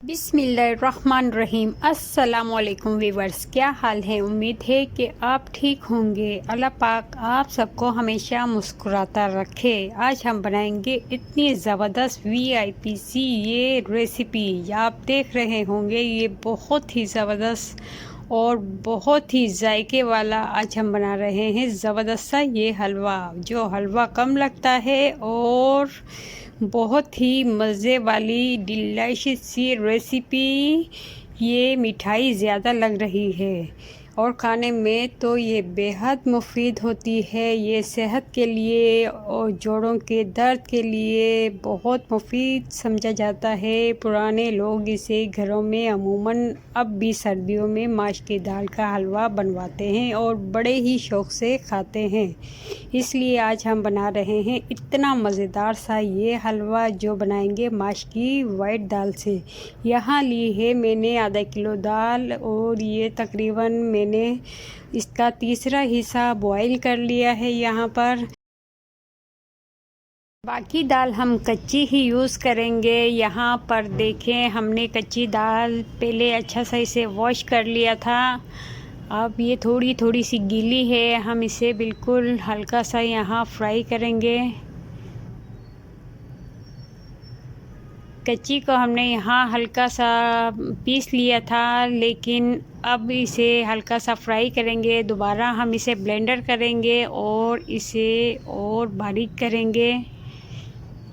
बिस्मिल्लाहिर्रहमानिर्रहीम। अस्सलाम वालेकुम वीवर्स, क्या हाल है। उम्मीद है कि आप ठीक होंगे। अल्लाह पाक आप सबको हमेशा मुस्कुराता रखे। आज हम बनाएंगे इतनी ज़बरदस्त वीआईपी सी ये रेसिपी, आप देख रहे होंगे। ये बहुत ही ज़बरदस्त और बहुत ही जायके वाला आज हम बना रहे हैं ज़बरदस्त सा ये हलवा, जो हलवा कम लगता है और बहुत ही मज़े वाली डिलीशियस सी रेसिपी। ये मिठाई ज़्यादा लग रही है और खाने में तो ये बेहद मुफीद होती है। ये सेहत के लिए और जोड़ों के दर्द के लिए बहुत मुफीद समझा जाता है। पुराने लोग इसे घरों में अमूमन अब भी सर्दियों में माश की दाल का हलवा बनवाते हैं और बड़े ही शौक़ से खाते हैं। इसलिए आज हम बना रहे हैं इतना मज़ेदार सा ये हलवा, जो बनाएंगे माश की वाइट दाल से। यहाँ ली है मैंने आधा किलो दाल और ये तकरीबन मैंने इसका तीसरा हिस्सा बॉईल कर लिया है। यहाँ पर बाकी दाल हम कच्ची ही यूज़ करेंगे। यहाँ पर देखें, हमने कच्ची दाल पहले अच्छा सा इसे वॉश कर लिया था। अब ये थोड़ी थोड़ी सी गीली है, हम इसे बिल्कुल हल्का सा यहाँ फ्राई करेंगे। कच्ची को हमने यहाँ हल्का सा पीस लिया था, लेकिन अब इसे हल्का सा फ्राई करेंगे। दोबारा हम इसे ब्लेंडर करेंगे और इसे और बारीक करेंगे।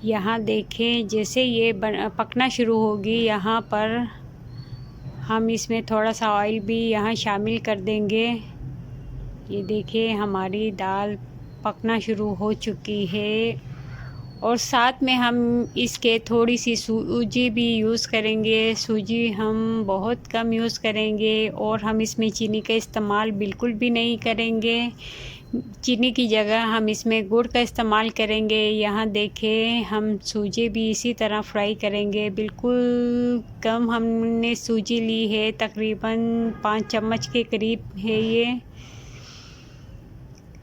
यहाँ देखें, जैसे ये पकना शुरू होगी, यहाँ पर हम इसमें थोड़ा सा ऑयल भी यहाँ शामिल कर देंगे। ये देखें, हमारी दाल पकना शुरू हो चुकी है और साथ में हम इसके थोड़ी सी सूजी भी यूज़ करेंगे। सूजी हम बहुत कम यूज़ करेंगे और हम इसमें चीनी का इस्तेमाल बिल्कुल भी नहीं करेंगे। चीनी की जगह हम इसमें गुड़ का इस्तेमाल करेंगे। यहाँ देखें, हम सूजी भी इसी तरह फ्राई करेंगे। बिल्कुल कम हमने सूजी ली है, तकरीबन 5 चम्मच के करीब है ये।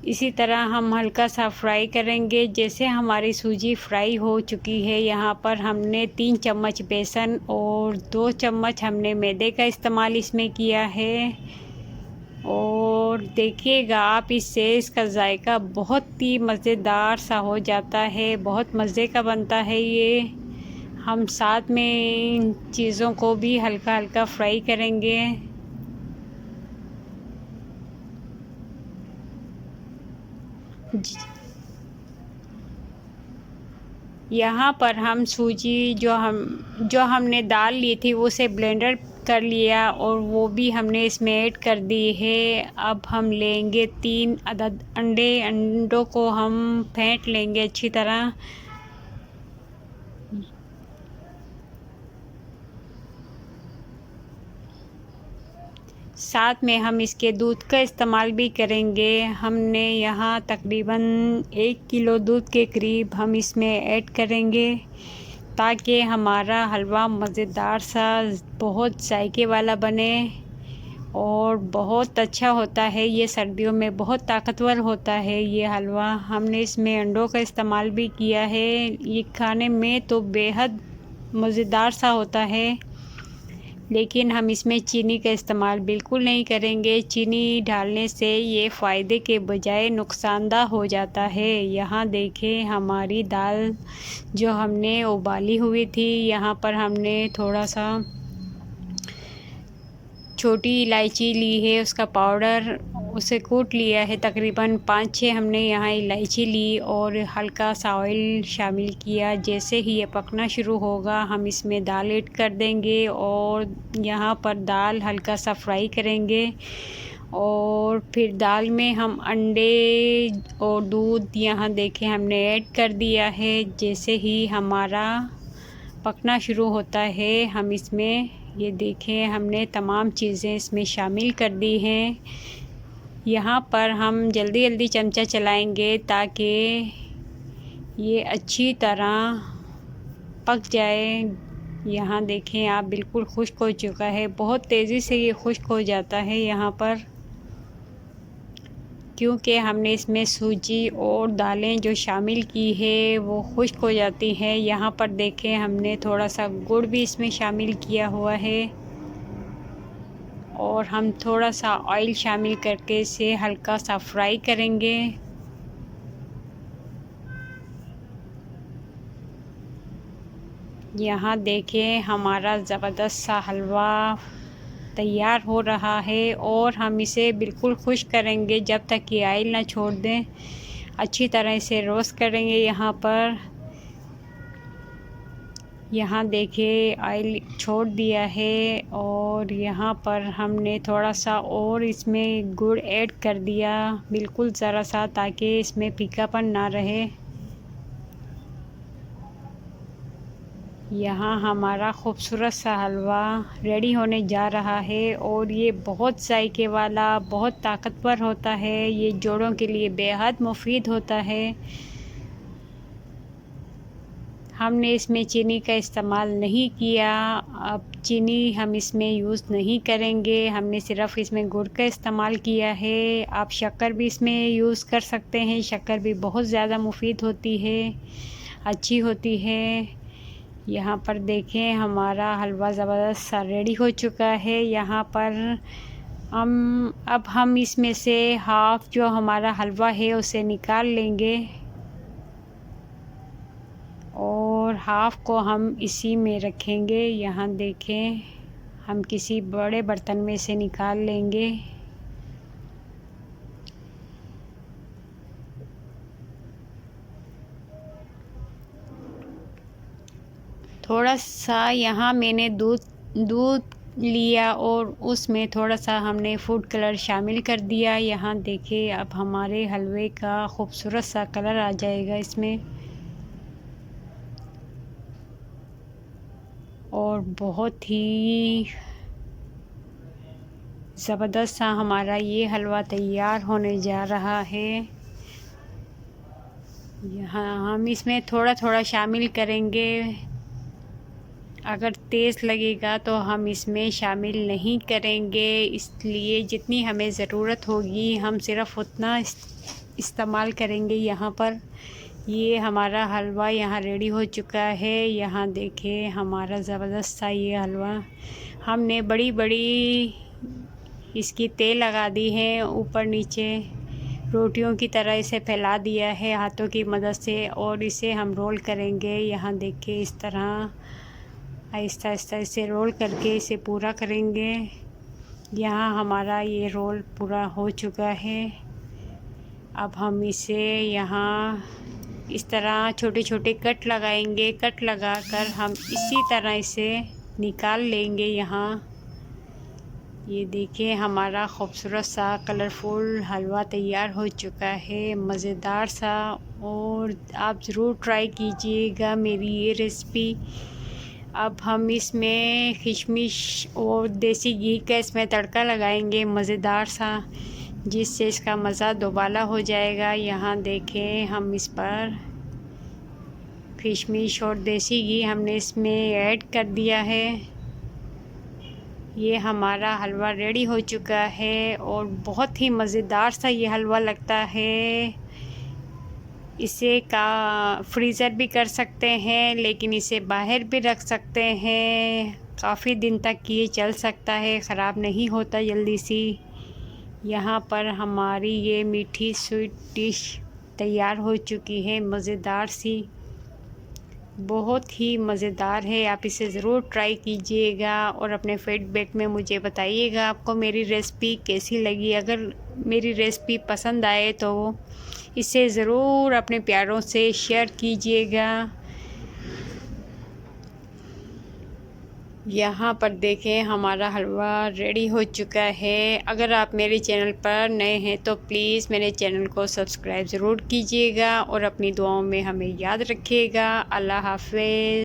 इसी तरह हम हल्का सा फ्राई करेंगे। जैसे हमारी सूजी फ्राई हो चुकी है, यहाँ पर हमने 3 चम्मच बेसन और 2 चम्मच हमने मैदे का इस्तेमाल इसमें किया है। और देखिएगा आप, इससे इसका जायका बहुत ही मज़ेदार सा हो जाता है, बहुत मज़े का बनता है ये। हम साथ में इन चीज़ों को भी हल्का हल्का फ्राई करेंगे। यहाँ पर हम सूजी जो हमने दाल ली थी उसे ब्लेंडर कर लिया और वो भी हमने इसमें ऐड कर दी है। अब हम लेंगे 3 अदद अंडों को हम फेंट लेंगे अच्छी तरह। साथ में हम इसके दूध का इस्तेमाल भी करेंगे। हमने यहाँ तकरीबन 1 किलो दूध के करीब हम इसमें ऐड करेंगे, ताकि हमारा हलवा मज़ेदार सा बहुत जायके वाला बने और बहुत अच्छा होता है। ये सर्दियों में बहुत ताकतवर होता है ये हलवा। हमने इसमें अंडों का इस्तेमाल भी किया है। ये खाने में तो बेहद मज़ेदार सा होता है, लेकिन हम इसमें चीनी का इस्तेमाल बिल्कुल नहीं करेंगे। चीनी डालने से ये फ़ायदे के बजाय नुकसानदा हो जाता है। यहाँ देखें, हमारी दाल जो हमने उबाली हुई थी, यहाँ पर हमने थोड़ा सा छोटी इलायची ली है, उसका पाउडर, उसे कूट लिया है। तकरीबन 5-6 हमने यहाँ इलायची ली और हल्का सा ऑयल शामिल किया। जैसे ही ये पकना शुरू होगा, हम इसमें दाल ऐड कर देंगे और यहाँ पर दाल हल्का सा फ्राई करेंगे। और फिर दाल में हम अंडे और दूध यहाँ देखें हमने ऐड कर दिया है। जैसे ही हमारा पकना शुरू होता है, हम इसमें ये देखें, हमने तमाम चीज़ें इसमें शामिल कर दी हैं। यहाँ पर हम जल्दी जल्दी चमचा चलाएंगे ताकि ये अच्छी तरह पक जाए। यहाँ देखें आप, बिल्कुल खुश्क हो चुका है, बहुत तेज़ी से ये खुश्क हो जाता है। यहाँ पर क्योंकि हमने इसमें सूजी और दालें जो शामिल की है वो खुश्क हो जाती हैं। यहाँ पर देखें हमने थोड़ा सा गुड़ भी इसमें शामिल किया हुआ है और हम थोड़ा सा ऑयल शामिल करके इसे हल्का सा फ्राई करेंगे। यहाँ देखें हमारा ज़बरदस्त सा हलवा तैयार हो रहा है और हम इसे बिल्कुल खुश्क करेंगे जब तक कि ऑयल ना छोड़ दें। अच्छी तरह इसे रोस्ट करेंगे। यहाँ देखिए ऑयल छोड़ दिया है और यहाँ पर हमने थोड़ा सा और इसमें गुड़ ऐड कर दिया, बिल्कुल ज़रा सा, ताकि इसमें फीकापन ना रहे। यहाँ हमारा खूबसूरत सा हलवा रेडी होने जा रहा है और ये बहुत जायके वाला, बहुत ताकतवर होता है। ये जोड़ों के लिए बेहद मुफीद होता है। हमने इसमें चीनी का इस्तेमाल नहीं किया। अब चीनी हम इसमें यूज़ नहीं करेंगे, हमने सिर्फ़ इसमें गुड़ का इस्तेमाल किया है। आप शक्कर भी इसमें यूज़ कर सकते हैं। शक्कर भी बहुत ज़्यादा मुफीद होती है, अच्छी होती है। यहाँ पर देखें हमारा हलवा ज़बरदस्त सा रेडी हो चुका है। यहाँ पर अब हम इसमें से हाफ़ जो हमारा हलवा है उसे निकाल लेंगे और हाफ़ को हम इसी में रखेंगे। यहाँ देखें हम किसी बड़े बर्तन में से निकाल लेंगे। थोड़ा सा यहाँ मैंने दूध लिया और उसमें थोड़ा सा हमने फूड कलर शामिल कर दिया। यहाँ देखिए अब हमारे हलवे का खूबसूरत सा कलर आ जाएगा इसमें और बहुत ही ज़बरदस्त सा हमारा ये हलवा तैयार होने जा रहा है। यहाँ हम इसमें थोड़ा थोड़ा शामिल करेंगे। अगर तेज़ लगेगा तो हम इसमें शामिल नहीं करेंगे, इसलिए जितनी हमें ज़रूरत होगी हम सिर्फ़ उतना इस्तेमाल करेंगे। यहाँ पर ये हमारा हलवा यहाँ रेडी हो चुका है। यहाँ देखिए हमारा ज़बरदस्त सा ये हलवा हमने बड़ी बड़ी इसकी तेल लगा दी है, ऊपर नीचे रोटियों की तरह इसे फैला दिया है हाथों की मदद से और इसे हम रोल करेंगे। यहाँ देखिए इस तरह आहिस्ता आहिस्ता इसे रोल करके इसे पूरा करेंगे। यहाँ हमारा ये रोल पूरा हो चुका है। अब हम इसे यहाँ इस तरह छोटे छोटे कट लगाएंगे। कट लगाकर हम इसी तरह इसे निकाल लेंगे। यहाँ ये देखिए हमारा खूबसूरत सा कलरफुल हलवा तैयार हो चुका है, मज़ेदार सा। और आप ज़रूर ट्राई कीजिएगा मेरी ये रेसिपी। अब हम इसमें किशमिश और देसी घी का इसमें तड़का लगाएंगे मज़ेदार सा, जिससे इसका मज़ा दोबाला हो जाएगा। यहाँ देखें हम इस पर किशमिश और देसी घी हमने इसमें ऐड कर दिया है। ये हमारा हलवा रेडी हो चुका है और बहुत ही मज़ेदार सा ये हलवा लगता है। इसे फ्रीज़र भी कर सकते हैं, लेकिन इसे बाहर भी रख सकते हैं। काफ़ी दिन तक ये चल सकता है, ख़राब नहीं होता जल्दी सी। यहाँ पर हमारी ये मीठी स्वीट डिश तैयार हो चुकी है, मज़ेदार सी, बहुत ही मज़ेदार है। आप इसे ज़रूर ट्राई कीजिएगा और अपने फीडबैक में मुझे बताइएगा आपको मेरी रेसिपी कैसी लगी। अगर मेरी रेसिपी पसंद आए तो इसे ज़रूर अपने प्यारों से शेयर कीजिएगा। यहाँ पर देखें हमारा हलवा रेडी हो चुका है। अगर आप मेरे चैनल पर नए हैं तो प्लीज़ मेरे चैनल को सब्सक्राइब ज़रूर कीजिएगा और अपनी दुआओं में हमें याद रखिएगा। अल्लाह हाफ़िज़।